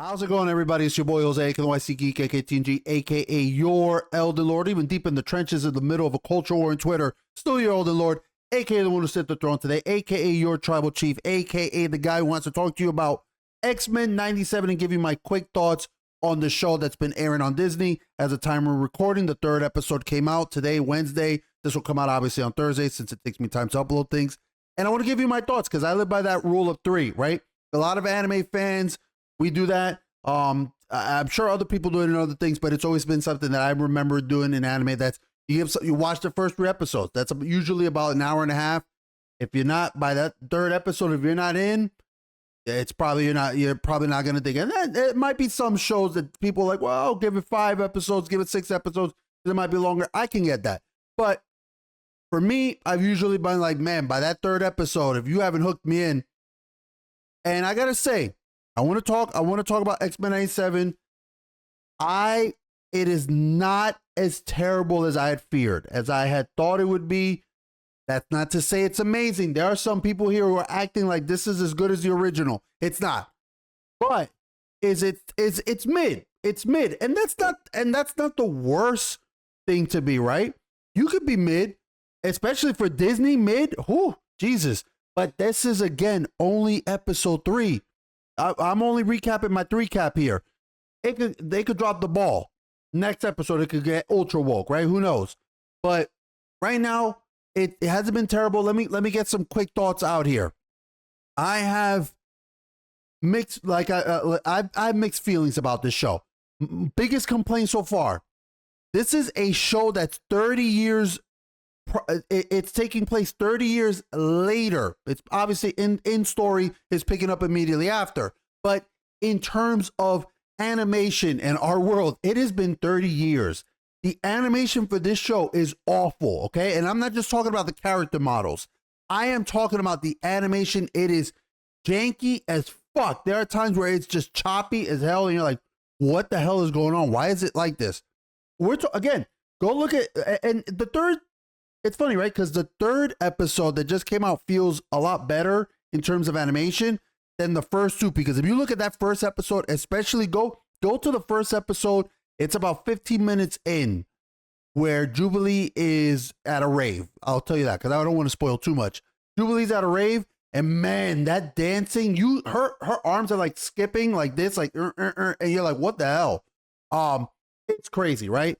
How's it going, everybody? It's your boy Jose, aka TheNYCGeek, aka TNG, aka your Elden Lord, even deep in the trenches in the middle of a culture war on Twitter. Still your Elden Lord, aka the one who sit the throne today, aka your tribal chief, aka the guy who wants to talk to you about X-Men 97 and give you my quick thoughts on the show that's been airing on Disney. As a time we're recording, the third episode came out today, Wednesday. This will come out obviously on Thursday since it takes me time to upload things. And I want to give you my thoughts because I live by that rule of three, right? A lot of anime fans, we do that. I'm sure other people do it in other things, but it's always been something that I remember doing in anime. That's you watch the first 3 episodes. That's usually about an hour and a half. If you're not by that third episode, if you're not in, it's probably you're probably not gonna dig in. It might be some shows that people are like, well, give it 5 episodes, give it 6 episodes. It might be longer. I can get that, but for me, I've usually been like, man, by that 3rd episode, if you haven't hooked me in, and I gotta say, I want to talk about X-Men 97. It is not as terrible as I had feared, as I had thought it would be. That's not to say it's amazing. There are some people here who are acting like this is as good as the original. It's not. But it's mid. It's mid. And that's not the worst thing to be, right? You could be mid, especially for Disney mid. Whew, Jesus. But this is again only episode 3. I'm only recapping my 3-cap here. They could drop the ball. Next episode, it could get ultra woke, right? Who knows? But right now, it hasn't been terrible. Let me get some quick thoughts out here. I have mixed, I've mixed feelings about this show. Biggest complaint so far. This is a show that's 30 years. It's taking place 30 years later. It's obviously in story is picking up immediately after. But in terms of animation and our world, it has been 30 years. The animation for this show is awful, okay? And I'm not just talking about the character models. I am talking about the animation. It is janky as fuck. There are times where it's just choppy as hell, and you're like, what the hell is going on? Why is it like this? Again, go look at, and the third, it's funny, right? Because the 3rd episode that just came out feels a lot better in terms of animation than the first 2. Because if you look at that first episode, especially go to the first episode, it's about 15 minutes in where Jubilee is at a rave. I'll tell you that because I don't want to spoil too much. Jubilee's at a rave, and man, that dancing, her arms are like skipping like this, like and you're like, what the hell? It's crazy, right?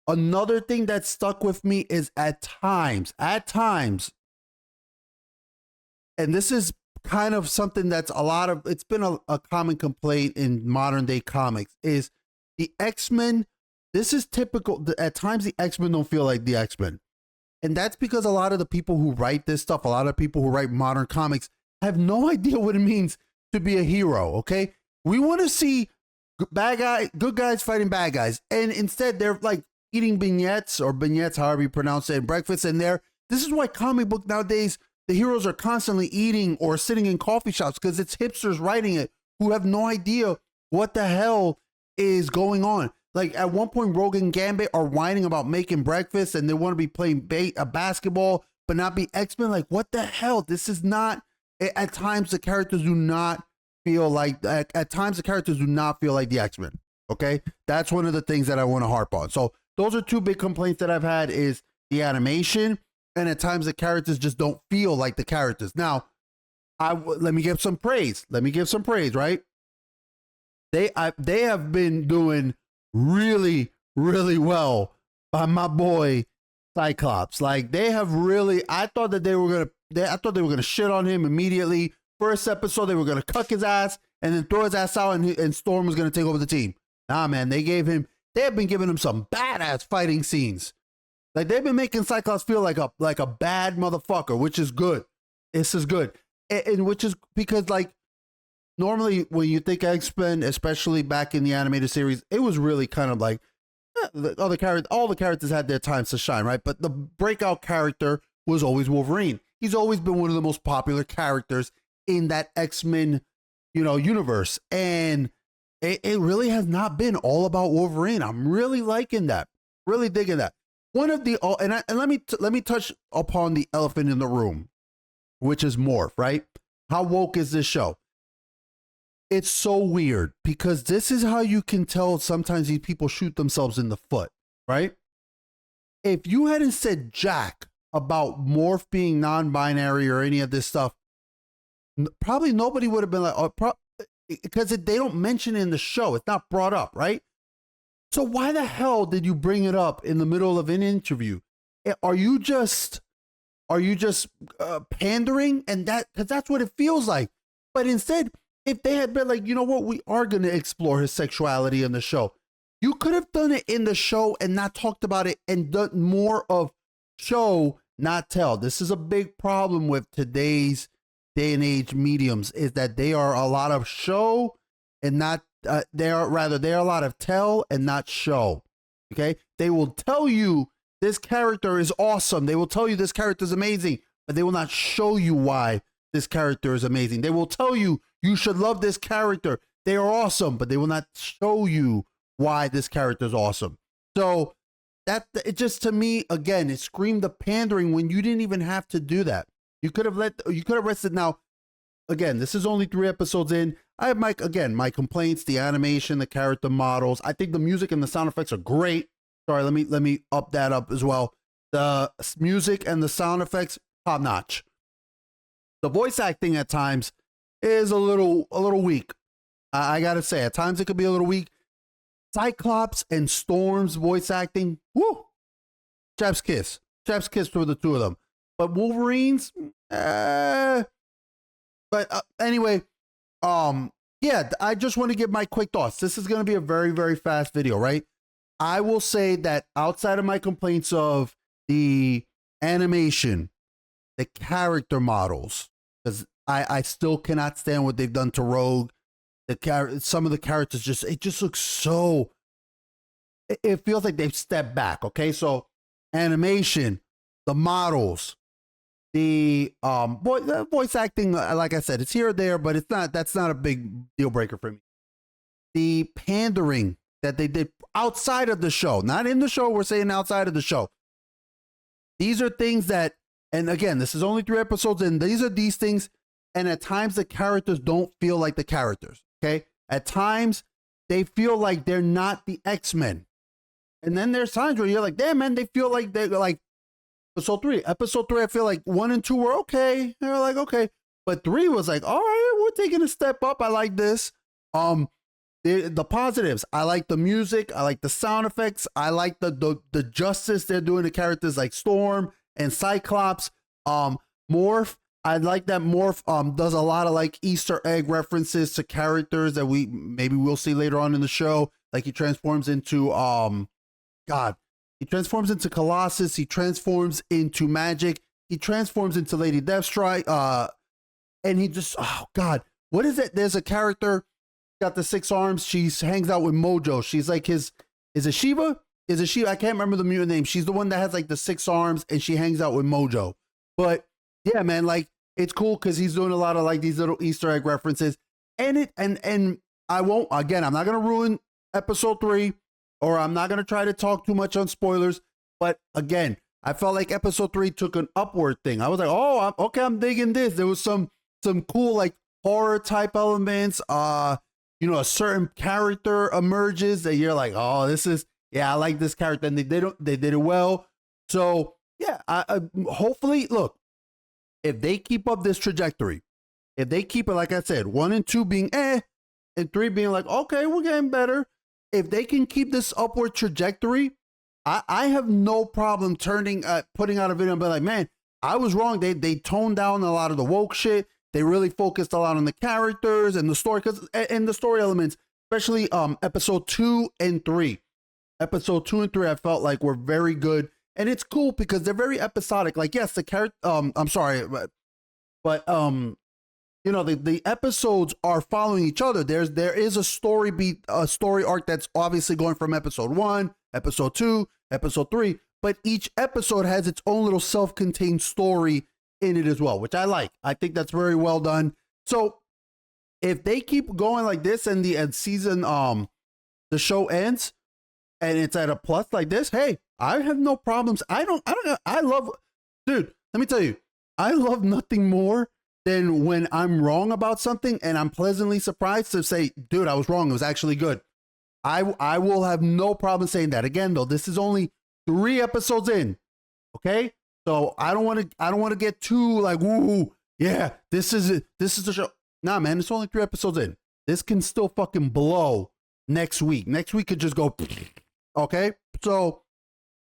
Another thing that stuck with me is at times, and this is kind of something that's it's been a common complaint in modern day comics, is the X-Men. This is typical. At times, the X-Men don't feel like the X-Men. And that's because a lot of the people who write this stuff, a lot of people who write modern comics have no idea what it means to be a hero, okay? We want to see good guys fighting bad guys. And instead, they're like, eating beignets, however you pronounce it, breakfast in there. This is why comic book nowadays, the heroes are constantly eating or sitting in coffee shops because it's hipsters writing it who have no idea what the hell is going on. Like at one point, Rogue and Gambit are whining about making breakfast and they want to be playing basketball, but not be X-Men. Like, what the hell? This is not, at times the characters do not feel like, at times the characters do not feel like the X-Men. Okay? That's one of the things that I want to harp on. So those are 2 big complaints that I've had, is the animation, and at times the characters just don't feel like the characters. Now, let me give some praise. Right? They have been doing really, really well by my boy Cyclops. Like, they have really. I thought they were gonna shit on him immediately. First episode, they were gonna cuck his ass and then throw his ass out, and Storm was gonna take over the team. Nah, man, they have been giving him some badass fighting scenes. Like, they've been making Cyclops feel like a bad motherfucker, which is good. This is good. And which is because, like, normally when you think X-Men, especially back in the animated series, it was really kind of like, all the characters had their times to shine, right? But the breakout character was always Wolverine. He's always been one of the most popular characters in that X-Men, universe. And it really has not been all about Wolverine. I'm really liking that. Really digging that. One of the and let me touch upon the elephant in the room, which is Morph, right? How woke is this show? it's so weird because this is how you can tell sometimes these people shoot themselves in the foot, right? If you hadn't said jack about Morph being non-binary or any of this stuff, probably nobody would have been like, oh, because they don't mention it in the show. It's not brought up, right? So why the hell did you bring it up in the middle of an interview? Are you just pandering? And because that's what it feels like. But instead, if they had been like, you know what, we are going to explore his sexuality in the show, you could have done it in the show and not talked about it and done more of show, not tell. This is a big problem with today's day and age mediums, is that they are a lot of show and not, they are a lot of tell and not show. Okay. They will tell you this character is awesome. They will tell you this character is amazing, but they will not show you why this character is amazing. They will tell you you should love this character. They are awesome, but they will not show you why this character is awesome. So that it just, to me, again, it screamed the pandering when you didn't even have to do that. You could have rested. Now, again, this is only 3 episodes in. I have my complaints, the animation, the character models. I think the music and the sound effects are great. Sorry, let me up that up as well. The music and the sound effects, top notch. The voice acting at times is a little weak. I gotta say, at times it could be a little weak. Cyclops and Storm's voice acting, woo, chef's kiss for the two of them. But Wolverine's, but anyway, yeah, I just want to give my quick thoughts. This is going to be a very, very fast video, right? I will say that outside of my complaints of the animation, the character models, because I still cannot stand what they've done to Rogue. Some of the characters it just looks so, it feels like they've stepped back. Okay, so animation, the models, the voice acting, like I said, it's here or there, but that's not a big deal breaker for me. The pandering that they did outside of the show, not in the show, we're saying outside of the show. These are things that, and again, this is only 3 episodes in, these are these things, and at times the characters don't feel like the characters, okay? At times, they feel like they're not the X-Men. And then there's times where you're like, damn, man, they feel like they're like, Episode 3, I feel like 1 and 2 were okay. They were like, okay. But 3 was like, all right, we're taking a step up. I like this. The positives, I like the music. I like the sound effects. I like the justice they're doing to characters like Storm and Cyclops. Morph, I like that Morph does a lot of like Easter egg references to characters that we'll see later on in the show. Like he transforms into he transforms into Colossus. He transforms into Magic. He transforms into Lady Deathstrike. And he just, oh God, what is it? There's a character got the 6 arms. She hangs out with Mojo. She's like is it Shiva? I can't remember the mutant name. She's the one that has like the 6 arms and she hangs out with Mojo. But yeah, man, like it's cool because he's doing a lot of like these little Easter egg references. And I'm not gonna ruin episode 3. Or I'm not going to try to talk too much on spoilers. But again, I felt like episode 3 took an upward thing. I was like, oh, I'm digging this. There was some cool like horror type elements. A certain character emerges that you're like, oh, I like this character. And they did it well. So yeah, I hopefully, look, if they keep up this trajectory, if they keep it, like I said, 1 and 2 being and 3 being like, okay, we're getting better. If they can keep this upward trajectory, I have no problem putting out a video and be like, man, I was wrong. They toned down a lot of the woke shit. They really focused a lot on the characters and the story, and the story elements, especially episode 2 and 3. Episode 2 and 3, I felt like were very good, and it's cool because they're very episodic. Like, yes, the character. I'm sorry, but the episodes are following each other. There is a story arc that's obviously going from episode 1, episode 2, episode 3, but each episode has its own little self-contained story in it as well, which I like. I think that's very well done. So if they keep going like this and the season, the show ends and it's at a plus like this, hey, I have no problems. I love, dude, let me tell you, I love nothing more than when I'm wrong about something and I'm pleasantly surprised to say, dude, I was wrong. It was actually good. I will have no problem saying that. Again, though, this is only 3 episodes in. Okay? So I don't want to get too like, woo, yeah, this is it. This is the show. Nah, man, it's only 3 episodes in. This can still fucking blow next week. Next week could just go, okay? So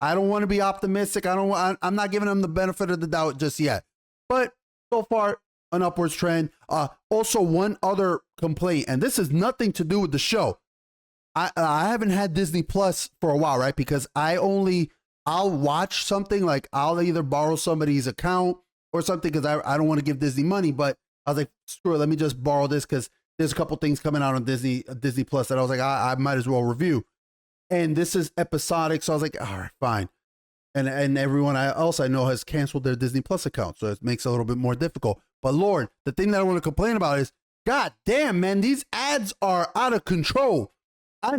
I don't want to be optimistic. I'm not giving them the benefit of the doubt just yet. But so far, an upwards trend. Also, one other complaint, and this has nothing to do with the show. I haven't had Disney Plus for a while, right? Because I'll watch something, like I'll either borrow somebody's account or something because I don't want to give Disney money. But I was like, screw it, let me just borrow this because there's a couple things coming out on Disney Plus that I was like, I might as well review. And this is episodic, so I was like, all right, fine. And everyone else I know has canceled their Disney Plus account, so it makes it a little bit more difficult. But Lord, the thing that I want to complain about is, God damn, man, these ads are out of control.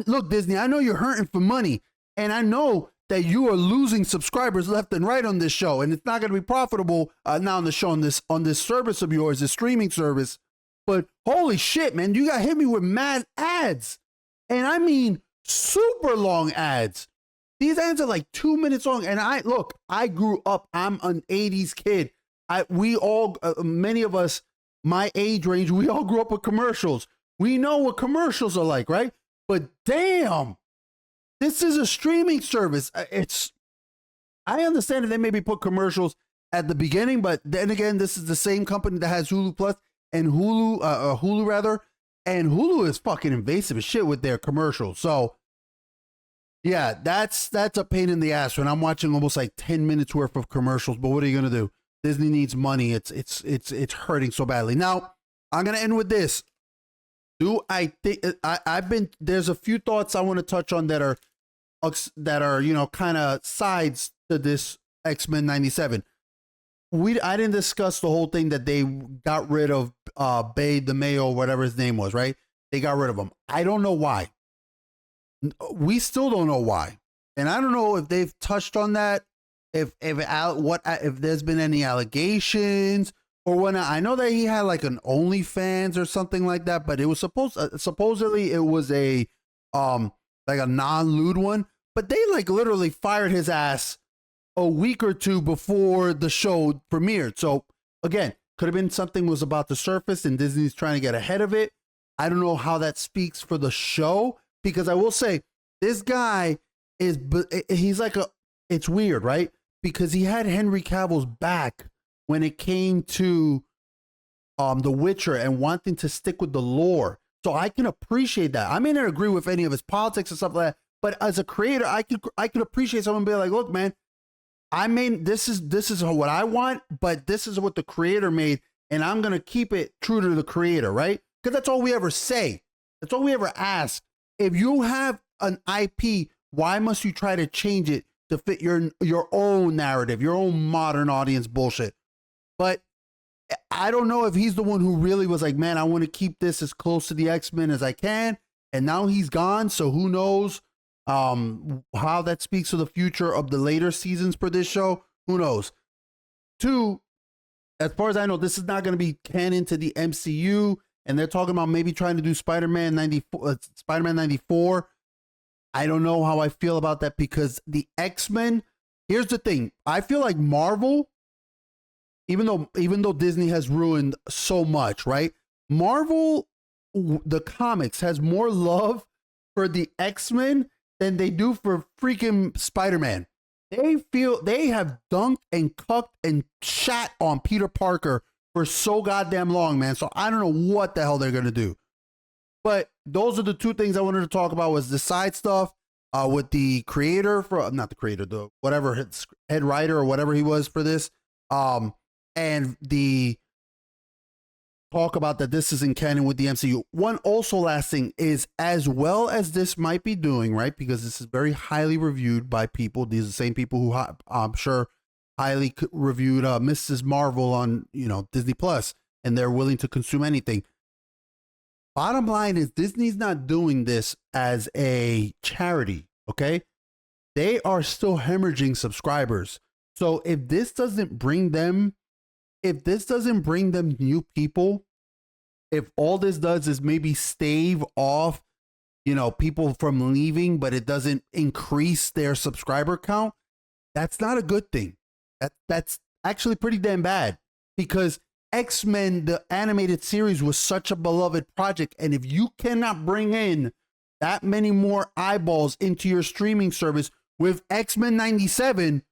Look, Disney, I know you're hurting for money, and I know that you are losing subscribers left and right on this show, and it's not going to be profitable now on the show on this service of yours, this streaming service. But holy shit, man, you got hit me with mad ads, and I mean super long ads. These ads are like 2 minutes long, and I grew up. I'm an '80s kid. We all, many of us, my age range, we all grew up with commercials. We know what commercials are like, right? But damn, this is a streaming service. I understand that they maybe put commercials at the beginning, but then again, this is the same company that has Hulu Plus and Hulu rather, and Hulu is fucking invasive as shit with their commercials. So yeah, that's a pain in the ass when I'm watching almost like 10 minutes worth of commercials. But what are you gonna do? Disney needs money. It's hurting so badly. Now I'm gonna end with this. Do I think there's a few thoughts I want to touch on that are kind of sides to this X-Men 97. I didn't discuss the whole thing that they got rid of Bay DeMayo, whatever his name was, right? They got rid of him. I don't know why. We still don't know why, and I don't know if they've touched on that. If there's been any allegations. Or when I know that he had like an OnlyFans or something like that, but it was supposedly it was a like a non-lewd one. But they like literally fired his ass a week or two before the show premiered. So again, could have been something was about to surface and Disney's trying to get ahead of it. I don't know how that speaks for the show, because I will say this guy he's like it's weird, right? Because he had Henry Cavill's back when it came to The Witcher and wanting to stick with the lore. So I can appreciate that. I may not agree with any of his politics and stuff like that, but as a creator, I could appreciate someone being like, look, man, this is what I want, but this is what the creator made, and I'm gonna keep it true to the creator, right? Because that's all we ever say. That's all we ever ask. If you have an IP, why must you try to change it to fit your own narrative, your own modern audience bullshit? But I don't know if he's the one who really was like, man, I want to keep this as close to the X-Men as I can. And now he's gone. So who knows how that speaks to the future of the later seasons for this show? Who knows? 2, as far as I know, this is not going to be canon to the MCU. And they're talking about maybe trying to do Spider-Man 94. I don't know how I feel about that, because the X-Men, here's the thing. I feel like Marvel, even though Disney has ruined so much, right? Marvel, the comics, has more love for the X-Men than they do for freaking Spider-Man. They have dunked and cucked and shat on Peter Parker for so goddamn long, man. So I don't know what the hell they're gonna do. But those are the 2 things I wanted to talk about, was the side stuff with the creator not the creator, the whatever head writer or whatever he was for this. And the talk about that this isn't canon with the MCU. One also last thing is, as well as this might be doing, right? Because this is very highly reviewed by people. These are the same people who I'm sure highly reviewed Mrs. Marvel on Disney Plus, and they're willing to consume anything. Bottom line is, Disney's not doing this as a charity, okay? They are still hemorrhaging subscribers. So if this doesn't bring them if this doesn't bring them new people, if all this does is maybe stave off, you know, people from leaving, but it doesn't increase their subscriber count, that's not a good thing. That's actually pretty damn bad, because X-Men, the animated series, was such a beloved project. And if you cannot bring in that many more eyeballs into your streaming service with X-Men 97,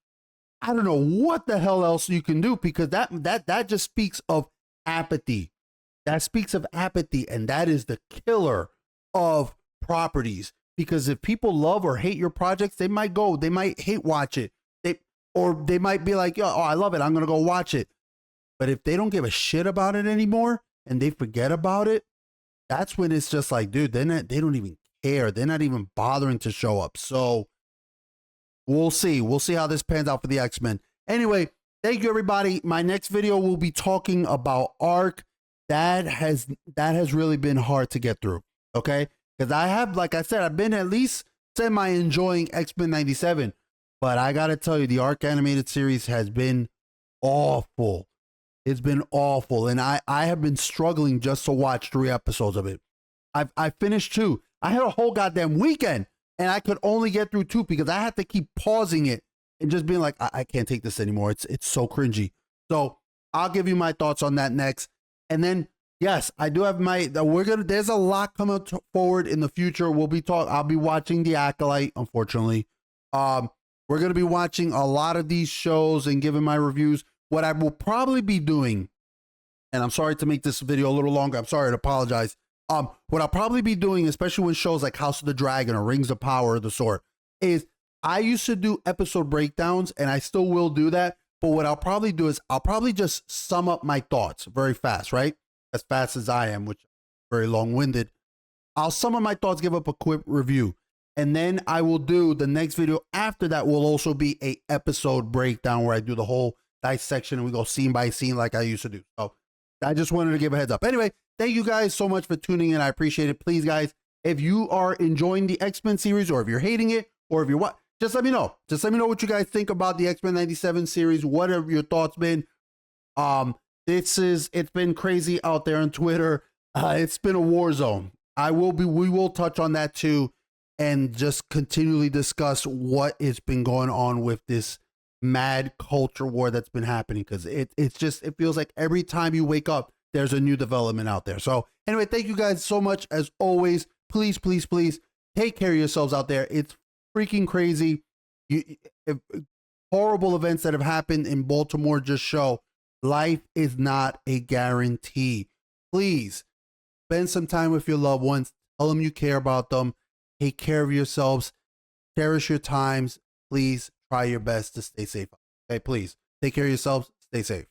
I don't know what the hell else you can do, because that just speaks of apathy. That speaks of apathy, and that is the killer of properties. Because if people love or hate your projects, they might hate watch it. Or they might be like, oh, I love it, I'm gonna go watch it. But if they don't give a shit about it anymore and they forget about it, that's when it's just like, dude, they don't even care. They're not even bothering to show up. So we'll see. We'll see how this pans out for the X-Men. Anyway, thank you, everybody. My next video will be talking about Arc. That has really been hard to get through. Okay, because I have, like I said, I've been at least semi enjoying X-Men 97. But I got to tell you, the Arc animated series has been awful. It's been awful. And I have been struggling just to watch 3 episodes of it. I finished 2. I had a whole goddamn weekend, and I could only get through 2 because I had to keep pausing it and just being like, I can't take this anymore. It's so cringy. So I'll give you my thoughts on that next. And then, yes, I do have there's a lot coming forward in the future. I'll be watching The Acolyte, unfortunately. We're going to be watching a lot of these shows and giving my reviews. What I will probably be doing, and I'm sorry to make this video a little longer, I'm sorry to apologize. What I'll probably be doing, especially with shows like House of the Dragon or Rings of Power of the sort, is I used to do episode breakdowns, and I still will do that. But what I'll probably do is I'll probably just sum up my thoughts very fast, right? As fast as I am, which is very long-winded. I'll sum up my thoughts, give up a quick review. And then I will do the next video after that will also be a episode breakdown where I do the whole dissection and we go scene by scene like I used to do. So I just wanted to give a heads up. Anyway, thank you guys so much for tuning in. I appreciate it. Please, guys, if you are enjoying the X-Men series, or if you're hating it, or if you're what, just let me know. Just let me know what you guys think about the X-Men 97 series. What have your thoughts been? It's been crazy out there on Twitter. It's been a war zone. We will touch on that too, and just continually discuss what has been going on with this mad culture war that's been happening, because it feels like every time you wake up, there's a new development out there. So anyway, thank you guys so much. As always, please, please, please take care of yourselves out there. It's freaking crazy. Horrible events that have happened in Baltimore just show life is not a guarantee. Please spend some time with your loved ones. Tell them you care about them. Take care of yourselves. Cherish your times. Please try your best to stay safe. Okay, please take care of yourselves. Stay safe.